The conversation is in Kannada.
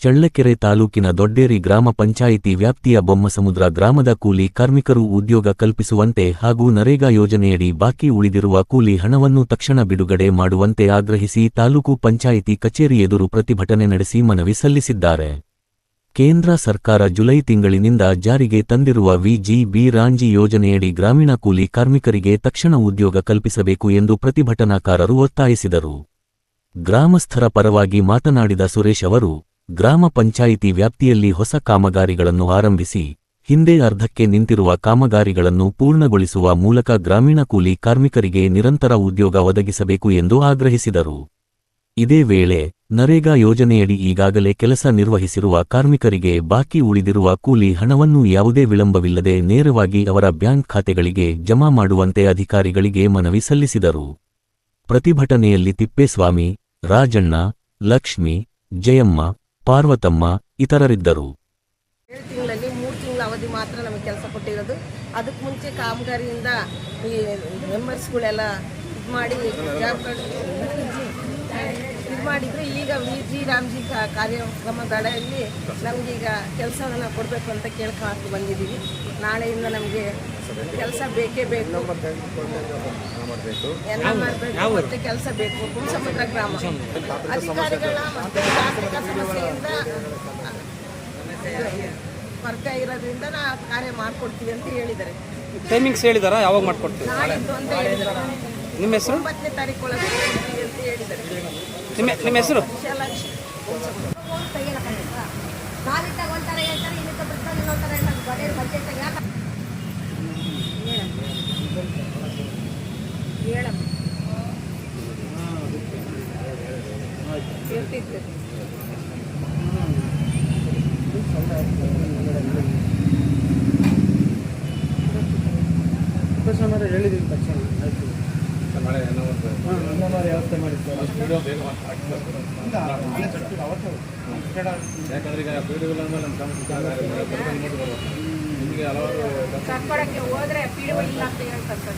ಚಳ್ಳಕೆರೆ ತಾಲೂಕಿನ ದೊಡ್ಡೇರಿ ಗ್ರಾಮ ಪಂಚಾಯಿತಿ ವ್ಯಾಪ್ತಿಯ ಬೊಮ್ಮಸಮುದ್ರ ಗ್ರಾಮದ ಕೂಲಿ ಕಾರ್ಮಿಕರು ಉದ್ಯೋಗ ಕಲ್ಪಿಸುವಂತೆ ಹಾಗೂ ನರೇಗಾ ಯೋಜನೆಯಡಿ ಬಾಕಿ ಉಳಿದಿರುವ ಕೂಲಿ ಹಣವನ್ನು ತಕ್ಷಣ ಬಿಡುಗಡೆ ಮಾಡುವಂತೆ ಆಗ್ರಹಿಸಿ ತಾಲೂಕು ಪಂಚಾಯಿತಿ ಕಚೇರಿ ಎದುರು ಪ್ರತಿಭಟನೆ ನಡೆಸಿ ಮನವಿ ಸಲ್ಲಿಸಿದ್ದಾರೆ. ಕೇಂದ್ರ ಸರ್ಕಾರ ಜುಲೈ ತಿಂಗಳಿನಿಂದ ಜಾರಿಗೆ ತಂದಿರುವ ವಿಜಿ-ಬಿ ರಾಮ್ಜಿ ಯೋಜನೆಯಡಿ ಗ್ರಾಮೀಣ ಕೂಲಿ ಕಾರ್ಮಿಕರಿಗೆ ತಕ್ಷಣ ಉದ್ಯೋಗ ಕಲ್ಪಿಸಬೇಕು ಎಂದು ಪ್ರತಿಭಟನಾಕಾರರು ಒತ್ತಾಯಿಸಿದರು. ಗ್ರಾಮಸ್ಥರ ಪರವಾಗಿ ಮಾತನಾಡಿದ ಸುರೇಶ್ ಅವರು, ಗ್ರಾಮ ಪಂಚಾಯಿತಿ ವ್ಯಾಪ್ತಿಯಲ್ಲಿ ಹೊಸ ಕಾಮಗಾರಿಗಳನ್ನು ಆರಂಭಿಸಿ, ಹಿಂದೆ ಅರ್ಧಕ್ಕೆ ನಿಂತಿರುವ ಕಾಮಗಾರಿಗಳನ್ನು ಪೂರ್ಣಗೊಳಿಸುವ ಮೂಲಕ ಗ್ರಾಮೀಣ ಕೂಲಿ ಕಾರ್ಮಿಕರಿಗೆ ನಿರಂತರ ಉದ್ಯೋಗ ಒದಗಿಸಬೇಕು ಎಂದು ಆಗ್ರಹಿಸಿದರು. ಇದೇ ವೇಳೆ, ನರೇಗಾ ಯೋಜನೆಯಡಿ ಈಗಾಗಲೇ ಕೆಲಸ ನಿರ್ವಹಿಸಿರುವ ಕಾರ್ಮಿಕರಿಗೆ ಬಾಕಿ ಉಳಿದಿರುವ ಕೂಲಿ ಹಣವನ್ನು ಯಾವುದೇ ವಿಳಂಬವಿಲ್ಲದೆ ನೇರವಾಗಿ ಅವರ ಬ್ಯಾಂಕ್ ಖಾತೆಗಳಿಗೆ ಜಮಾ ಮಾಡುವಂತೆ ಅಧಿಕಾರಿಗಳಿಗೆ ಮನವಿ ಸಲ್ಲಿಸಿದರು. ಪ್ರತಿಭಟನೆಯಲ್ಲಿ ತಿಪ್ಪೇಸ್ವಾಮಿ, ರಾಜಣ್ಣ, ಲಕ್ಷ್ಮಿ, ಜಯಮ್ಮ, ಪಾರ್ವತಮ್ಮ ಇತರರಿದ್ದರು. 7 ತಿಂಗಳಲ್ಲಿ 3 ತಿಂಗಳ ಅವಧಿ ಮಾತ್ರ ನಮಗೆ ಕೆಲಸ ಕೊಟ್ಟಿರೋದು. ಅದಕ್ಕೆ ಮುಂಚೆ ಕಾಮಗಾರಿಯಿಂದ ಈ ಮೆಂಬರ್ಸ್ಗಳೆಲ್ಲ ಇದು ಮಾಡಿ ಜಾಬ್ ಕಾರ್ಡ್ ಇದು ಮಾಡಿದ್ರು. ಈಗ ವಿಜಿ ರಾಮ್ಜಿ ಕಾರ್ಯಕ್ರಮದಡಿಯಲ್ಲಿ ನಮಗೀಗ ಕೆಲಸವನ್ನು ಕೊಡಬೇಕು ಅಂತ ಕೇಳ್ಕೊಂಡು ಬಂದಿದ್ದೀವಿ. ನಾಳೆಯಿಂದ ನಮಗೆ ಕೆಲಸ ಬೇಕೇ ಬೇಕು, ಎಲ್ಲ ಮಾಡಬೇಕು ಮತ್ತೆ ಕೆಲಸ ಬೇಕು. ಬೊಮ್ಮಸಮುದ್ರ ಗ್ರಾಮ ಅಧಿಕಾರಿಗಳ ಮತ್ತು ಆರ್ಥಿಕ ಸಮಸ್ಯೆಯಿಂದ ವರ್ಗ ಇರೋದ್ರಿಂದ ನಾವು ಕಾರ್ಯ ಮಾಡಿಕೊಡ್ತೀವಿ ಅಂತ ಹೇಳಿದ್ದಾರೆ. ಟೈಮಿಂಗ್ಸ್ ಹೇಳಿದಾರಾ? ಯಾವಾಗ ಮಾಡ್ಕೊಡ್ತೀವಿ? ನಾಳಿದ್ದು ಅಂತ ಹೇಳಿದ್ದಾರೆ. ನಿಮ್ಮ ಹೆಸರು? 9ನೇ ತಾರೀಕು ಒಳಗೆ ಕೊಡ್ತೀವಿ ಅಂತ ಹೇಳಿದ್ದಾರೆ. ನಿಮ್ಮ ಹೆಸರು? ಹೇಳಿದ್ದೀವಿ ತಕ್ಷಣ ಆಯಿತು. ವ್ಯವಸ್ಥೆ ಮಾಡಿತ್ತು ಯಾಕಂದ್ರೆ ಈಗ ಪೀಡಿಗಳು ಅಂದ್ರೆ ನಮ್ಮ ಸಮಸ್ಯೆ ನಿಮಗೆ ಹಲವಾರು ಹೋದ್ರೆ ಪೀಡಿಗಳು ಇಲ್ಲ ಅಂತ ಹೇಳ್ತಾರೆ.